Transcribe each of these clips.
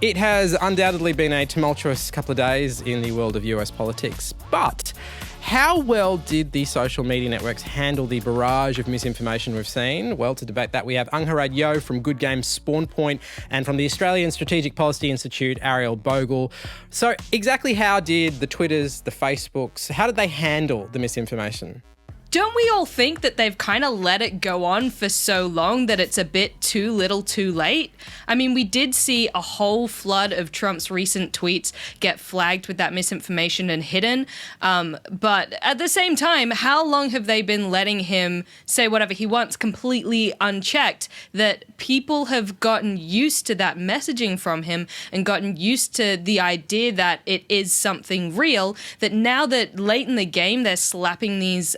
It has undoubtedly been a tumultuous couple of days in the world of US politics, but how well did the social media networks handle the barrage of misinformation we've seen? Well, to debate that, we have Angharad Yeo from Good Games Spawn Point and from the Australian Strategic Policy Institute, Ariel Bogle. So exactly how did the Twitters, the Facebooks, how did they handle the misinformation? Don't we all think that they've kind of let it go on for so long that it's a bit too little too late? I mean, we did see a whole flood of Trump's recent tweets get flagged with that misinformation and hidden. But at the same time, how long have they been letting him say whatever he wants completely unchecked, that people have gotten used to that messaging from him and gotten used to the idea that it is something real, that now that late in the game they're slapping these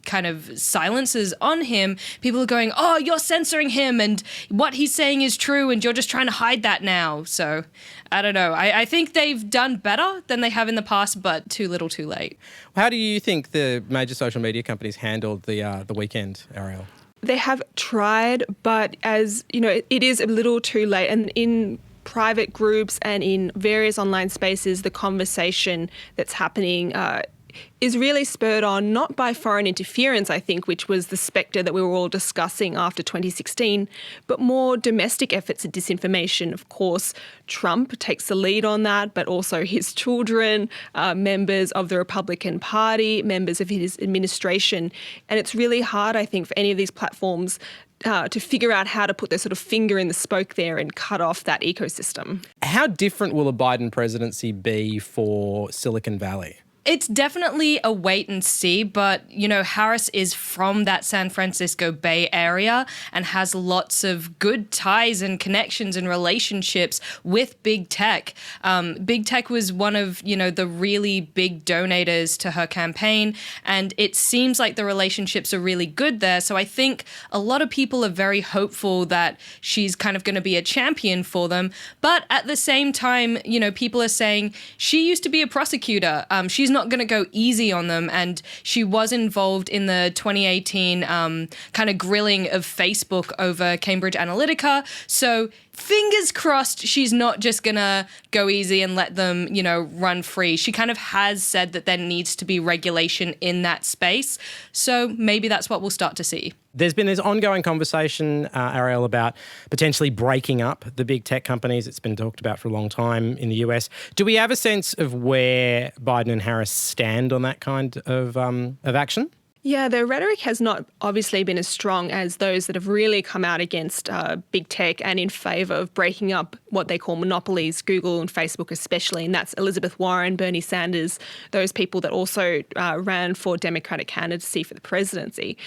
kind of silences on him, people are going, oh, you're censoring him and what he's saying is true and you're just trying to hide that now. So I don't know. I think they've done better than they have in the past, but too little too late. How do you think the major social media companies handled the weekend, Ariel? They have tried, but as you know, it is a little too late. And in private groups and in various online spaces, the conversation that's happening is really spurred on not by foreign interference, I think, which was the spectre that we were all discussing after 2016, but more domestic efforts at disinformation. Of course, Trump takes the lead on that, but also his children, members of the Republican Party, members of his administration. And it's really hard, I think, for any of these platforms to figure out how to put their sort of finger in the spoke there and cut off that ecosystem. How different will a Biden presidency be for Silicon Valley? It's definitely a wait and see, but, you know, Harris is from that San Francisco Bay Area and has lots of good ties and connections and relationships with big tech. Big tech was one of, you know, the really big donators to her campaign, and it seems like the relationships are really good there. So I think a lot of people are very hopeful that she's kind of going to be a champion for them. But at the same time, you know, people are saying she used to be a prosecutor. She's not going to go easy on them, and she was involved in the 2018 kind of grilling of Facebook over Cambridge Analytica. So fingers crossed she's not just going to go easy and let them, you know, run free. She kind of has said that there needs to be regulation in that space. So maybe that's what we'll start to see. There's been this ongoing conversation, Ariel, about potentially breaking up the big tech companies. It's been talked about for a long time in the US. Do we have a sense of where Biden and Harris stand on that kind of action? Yeah, their rhetoric has not obviously been as strong as those that have really come out against big tech and in favour of breaking up what they call monopolies, Google and Facebook especially, and that's Elizabeth Warren, Bernie Sanders, those people that also ran for Democratic candidacy for the presidency.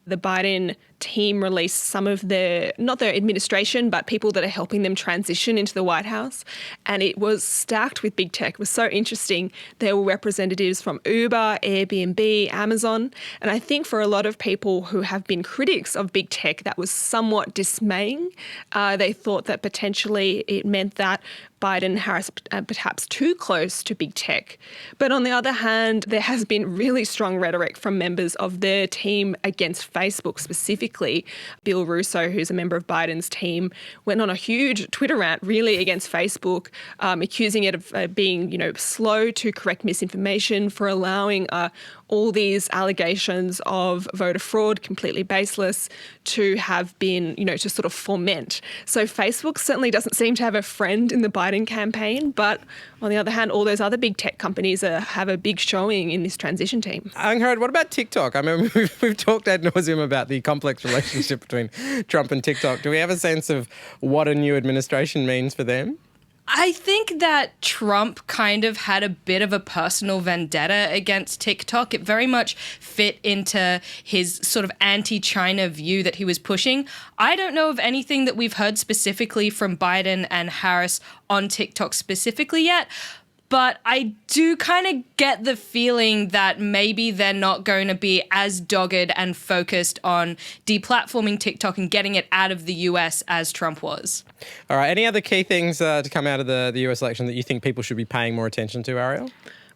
The Biden team released some of their, not their administration, but people that are helping them transition into the White House. And it was stacked with big tech. It was so interesting. There were representatives from Uber, Airbnb, Amazon. And I think for a lot of people who have been critics of big tech, that was somewhat dismaying. They thought that potentially it meant that Biden and Harris perhaps too close to big tech. But on the other hand, there has been really strong rhetoric from members of their team against Facebook specifically. Bill Russo, who's a member of Biden's team, went on a huge Twitter rant really against Facebook, accusing it of being, you know, slow to correct misinformation, for allowing all these allegations of voter fraud, completely baseless, to have been, you know, to sort of foment. So Facebook certainly doesn't seem to have a friend in the Biden campaign, but on the other hand, all those other big tech companies have a big showing in this transition team. Angharad, what about TikTok? I mean, we've talked ad nauseum about the complex relationship between Trump and TikTok. Do we have a sense of what a new administration means for them? I think that Trump kind of had a bit of a personal vendetta against TikTok. It very much fit into his sort of anti-China view that he was pushing. I don't know of anything that we've heard specifically from Biden and Harris on TikTok specifically yet, but I do kind of get the feeling that maybe they're not going to be as dogged and focused on deplatforming TikTok and getting it out of the US as Trump was. All right. Any other key things to come out of the US election that you think people should be paying more attention to, Ariel?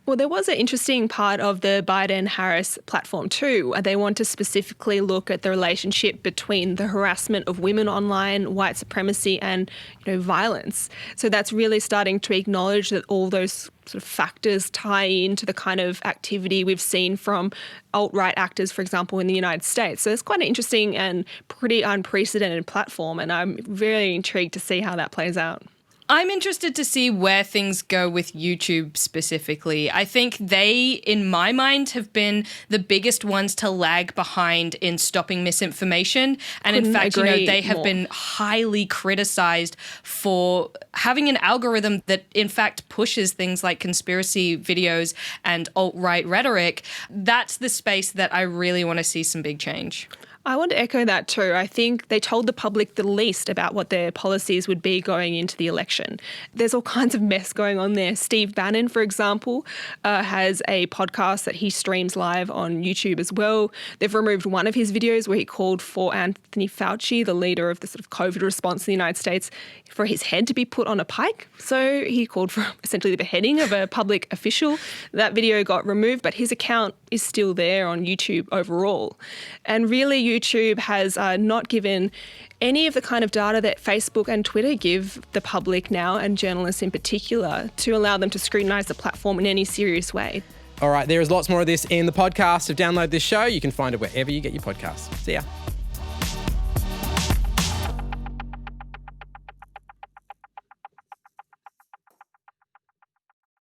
Well, there was an interesting part of the Biden-Harris platform too. They want to specifically look at the relationship between the harassment of women online, white supremacy, and violence. So that's really starting to acknowledge that all those sort of factors tie into the kind of activity we've seen from alt-right actors, for example, in the United States. So it's quite an interesting and pretty unprecedented platform, and I'm very intrigued to see how that plays out. I'm interested to see where things go with YouTube specifically. I think they, in my mind, have been the biggest ones to lag behind in stopping misinformation. And in fact, they have been highly criticized for having an algorithm that, in fact, pushes things like conspiracy videos and alt-right rhetoric. That's the space that I really want to see some big change. I want to echo that too. I think they told the public the least about what their policies would be going into the election. There's all kinds of mess going on there. Steve Bannon, for example, has a podcast that he streams live on YouTube as well. They've removed one of his videos where he called for Anthony Fauci, the leader of the sort of COVID response in the United States, for his head to be put on a pike. So he called for essentially the beheading of a public official. That video got removed, but his account is still there on YouTube overall. And really, YouTube has not given any of the kind of data that Facebook and Twitter give the public now, and journalists in particular, to allow them to scrutinise the platform in any serious way. All right, there is lots more of this in the podcast. So download this show. You can find it wherever you get your podcasts. See ya.